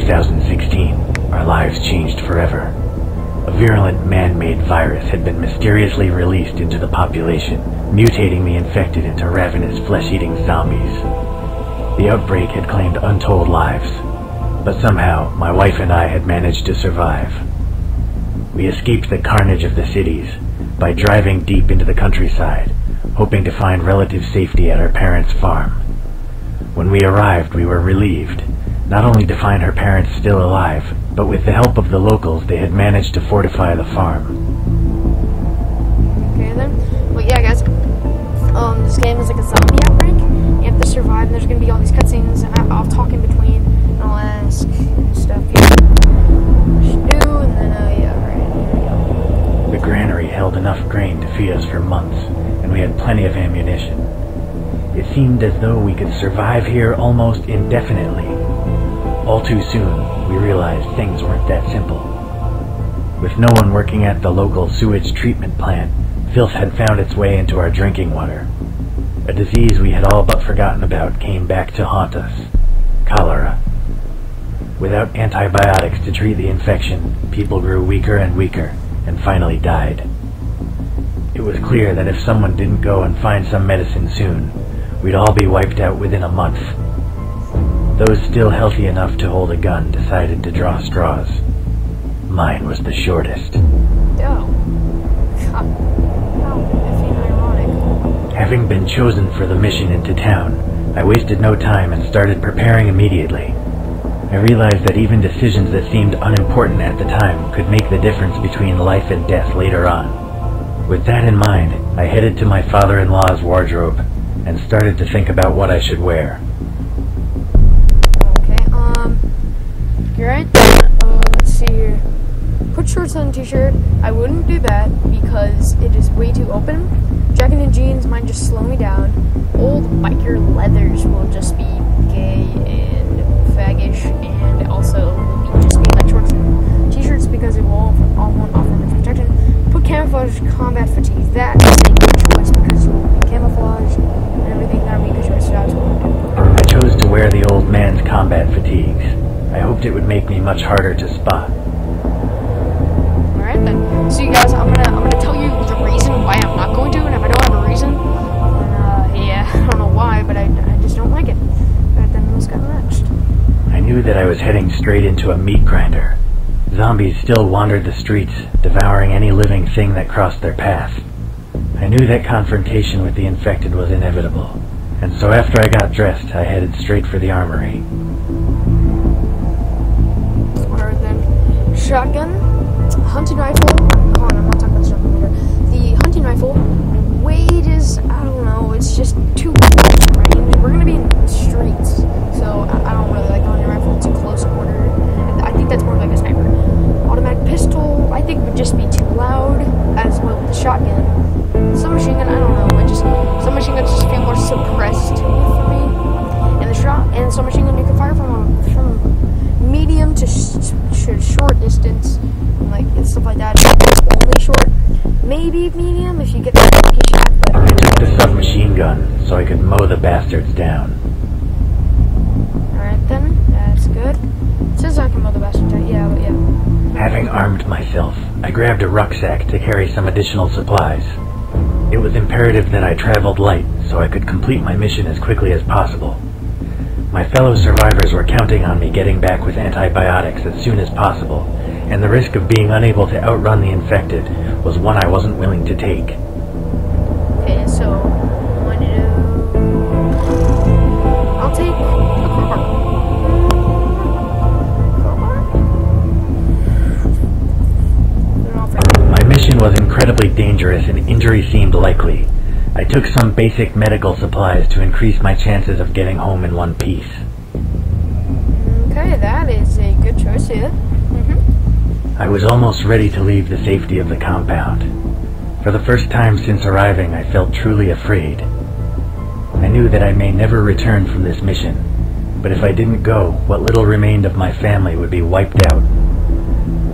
2016, our lives changed forever. A virulent man-made virus had been mysteriously released into the population, mutating the infected into ravenous flesh-eating zombies. The outbreak had claimed untold lives, but somehow my wife and I had managed to survive. We escaped the carnage of the cities by driving deep into the countryside, hoping to find relative safety at our parents' farm. When we arrived, we were relieved, not only to find her parents still alive, but with the help of the locals, they had managed to fortify the farm. Okay then. Well, yeah, guys. This game is like a zombie outbreak. You have to survive, and there's gonna be all these cutscenes, and I'll talk in between, and I'll ask stuff. Do, and then yeah, right. Here we go. The granary held enough grain to feed us for months, and we had plenty of ammunition. It seemed as though we could survive here almost indefinitely. All too soon, we realized things weren't that simple. With no one working at the local sewage treatment plant, filth had found its way into our drinking water. A disease we had all but forgotten about came back to haunt us: cholera. Without antibiotics to treat the infection, people grew weaker and weaker, and finally died. It was clear that if someone didn't go and find some medicine soon, we'd all be wiped out within a month. Those still healthy enough to hold a gun decided to draw straws. Mine was the shortest. Oh. How effing ironic. Having been chosen for the mission into town, I wasted no time and started preparing immediately. I realized that even decisions that seemed unimportant at the time could make the difference between life and death later on. With that in mind, I headed to my father-in-law's wardrobe and started to think about what I should wear. Right, let's see here. Put shorts on a t-shirt. I wouldn't do that because it is way too open. Jacket and jeans might just slow me down. Old biker leathers will just be gay and faggish, and also will just be like shorts and t-shirts because it will all won't offer much protection. Put camouflage combat fatigue. That is a good choice because you will be camouflaged and everything. That would be a good choice. So that's what I'll do. I chose to wear the old man's combat fatigues. I hoped it would make me much harder to spot. Alright then. So you guys, I'm gonna tell you the reason why I'm not going to, and if I don't have a reason, then yeah, I don't know why, but I just don't like it. Alright then, let's go next. I knew that I was heading straight into a meat grinder. Zombies still wandered the streets, devouring any living thing that crossed their path. I knew that confrontation with the infected was inevitable, and so after I got dressed, I headed straight for the armory. Shotgun, hunting rifle. Oh, I'm not talking about the shotgun later. The hunting rifle, weight is, I don't know, it's just too close range. We're gonna be in the streets, so I don't really like the hunting rifle. It's a close quarter. I think that's more like a sniper. Automatic pistol, I think would just be too loud, as well with the shotgun. Submachine gun, I don't know. Submachine guns just feel more suppressed for me. And submachine gun, you can fire from medium to short distance, like and stuff like that. Only short, maybe medium if you get the lucky shot. But I took the submachine gun so I could mow the bastards down. Alright then, that's good. It says I can mow the bastards down. Yeah, but yeah. Having armed myself, I grabbed a rucksack to carry some additional supplies. It was imperative that I traveled light so I could complete my mission as quickly as possible. My fellow survivors were counting on me getting back with antibiotics as soon as possible, and the risk of being unable to outrun the infected was one I wasn't willing to take. Okay, so I'm going to I'll take a crowbar. My mission was incredibly dangerous and injury seemed likely. I took some basic medical supplies to increase my chances of getting home in one piece. Okay, that is a good choice, yeah. I was almost ready to leave the safety of the compound. For the first time since arriving, I felt truly afraid. I knew that I may never return from this mission, but if I didn't go, what little remained of my family would be wiped out.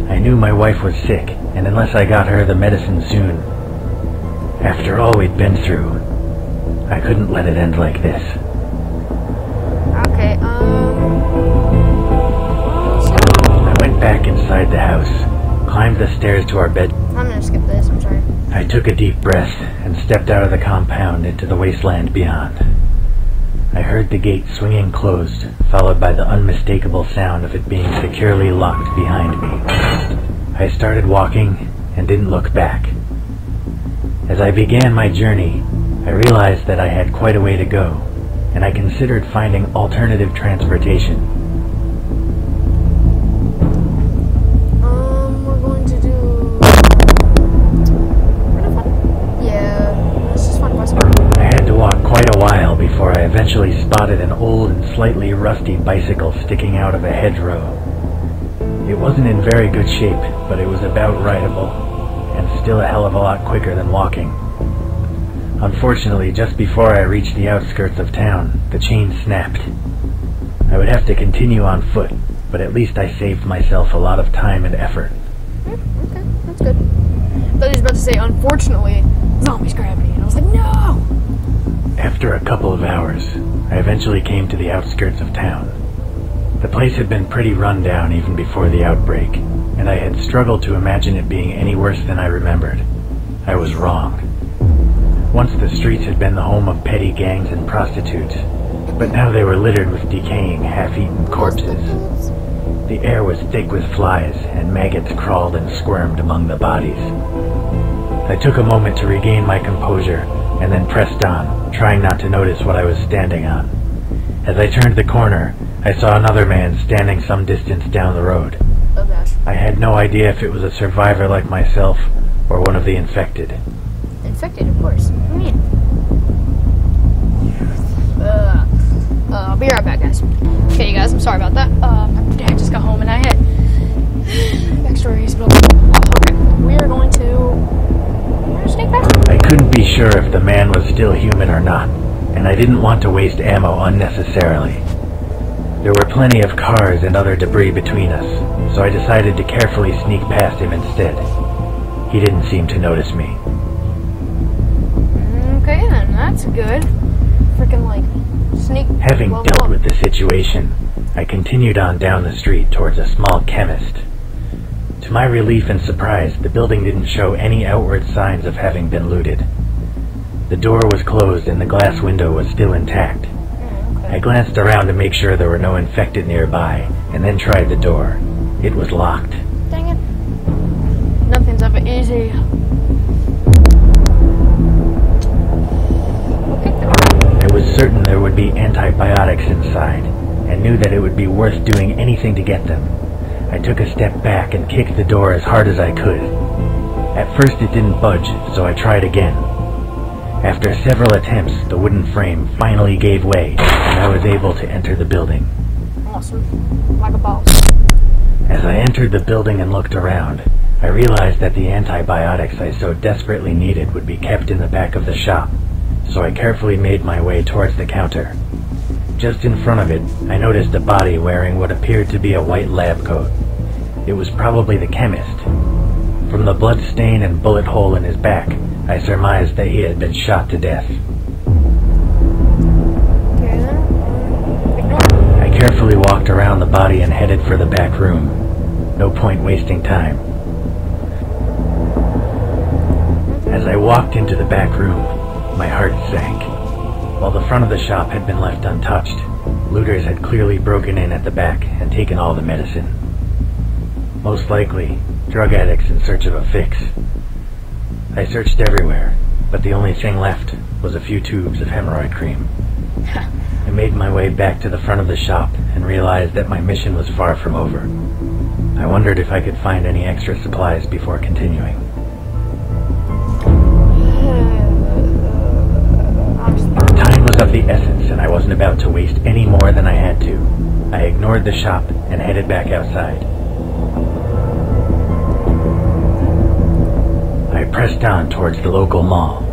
I knew my wife was sick, and unless I got her the medicine soon, after all we'd been through, I couldn't let it end like this. Okay, went back inside the house, climbed the stairs to our bed. I'm gonna skip this, I'm sorry. I took a deep breath and stepped out of the compound into the wasteland beyond. I heard the gate swinging closed, followed by the unmistakable sound of it being securely locked behind me. I started walking and didn't look back. As I began my journey, I realized that I had quite a way to go, and I considered finding alternative transportation. We're going to do... Yeah, let's just find a bus. I had to walk quite a while before I eventually spotted an old and slightly rusty bicycle sticking out of a hedgerow. It wasn't in very good shape, but it was about rideable, and still a hell of a lot quicker than walking. Unfortunately, just before I reached the outskirts of town, the chain snapped. I would have to continue on foot, but at least I saved myself a lot of time and effort. Okay, that's good. I thought he was about to say, unfortunately, zombies grabbed me, and I was like, no! After a couple of hours, I eventually came to the outskirts of town. The place had been pretty run down even before the outbreak, and I had struggled to imagine it being any worse than I remembered. I was wrong. Once the streets had been the home of petty gangs and prostitutes, but now they were littered with decaying, half-eaten corpses. The air was thick with flies, and maggots crawled and squirmed among the bodies. I took a moment to regain my composure, and then pressed on, trying not to notice what I was standing on. As I turned the corner, I saw another man standing some distance down the road. Oh gosh. I had no idea if it was a survivor like myself, or one of the infected. Infected, of course. What do you mean? I'll be right back, guys. Okay, you guys, I'm sorry about that. My dad just got home and I had backstories, but okay. We are going to sneak back. I couldn't be sure if the man was still human or not, and I didn't want to waste ammo unnecessarily. There were plenty of cars and other debris between us, so I decided to carefully sneak past him instead. He didn't seem to notice me. Okay, then, that's good. Freaking, like, sneak... Having dealt with the situation, I continued on down the street towards a small chemist. To my relief and surprise, the building didn't show any outward signs of having been looted. The door was closed and the glass window was still intact. Okay. I glanced around to make sure there were no infected nearby, and then tried the door. It was locked. Dang it. Nothing's ever easy. I was certain there would be antibiotics inside, and knew that it would be worth doing anything to get them. I took a step back and kicked the door as hard as I could. At first it didn't budge, so I tried again. After several attempts, the wooden frame finally gave way, and I was able to enter the building. Awesome. Like a boss. As I entered the building and looked around, I realized that the antibiotics I so desperately needed would be kept in the back of the shop, so I carefully made my way towards the counter. Just in front of it, I noticed a body wearing what appeared to be a white lab coat. It was probably the chemist. From the blood stain and bullet hole in his back, I surmised that he had been shot to death. Okay, then. I carefully walked around the body and headed for the back room. No point wasting time. As I walked into the back room, my heart sank. While the front of the shop had been left untouched, looters had clearly broken in at the back and taken all the medicine. Most likely, drug addicts in search of a fix. I searched everywhere, but the only thing left was a few tubes of hemorrhoid cream. I made my way back to the front of the shop and realized that my mission was far from over. I wondered if I could find any extra supplies before continuing. Time was of the essence, and I wasn't about to waste any more than I had to. I ignored the shop and headed back outside. I pressed on towards the local mall.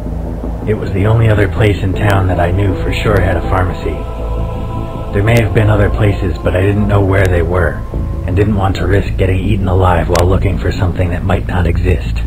It was the only other place in town that I knew for sure had a pharmacy. There may have been other places, but I didn't know where they were, and didn't want to risk getting eaten alive while looking for something that might not exist.